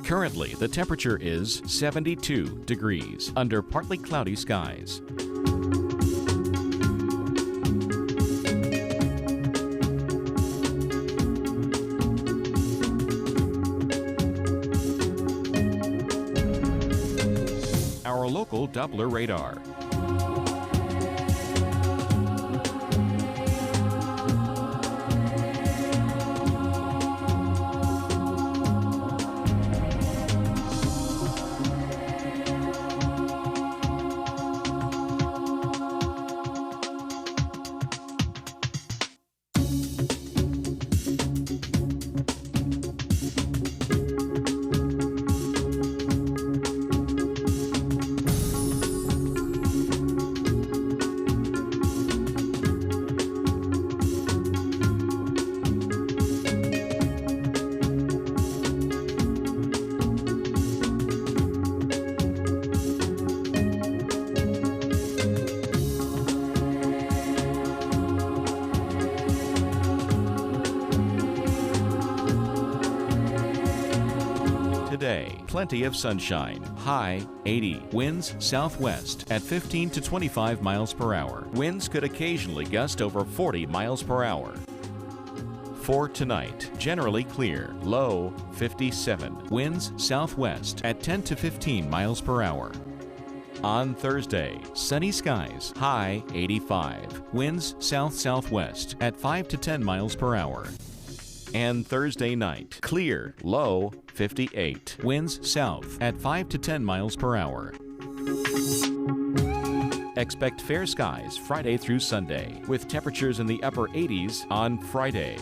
Currently, the temperature is 72 degrees under partly cloudy skies. Our local Doppler radar. Today, plenty of sunshine, high 80, winds southwest at 15 to 25 miles per hour. Winds could occasionally gust over 40 miles per hour. For tonight, generally clear, low 57, winds southwest at 10 to 15 miles per hour. On Thursday, sunny skies, high 85, winds south-southwest at 5 to 10 miles per hour. And Thursday night, clear, low 58, winds south at 5 to 10 miles per hour. Expect fair skies Friday through Sunday, with temperatures in the upper 80s on Friday.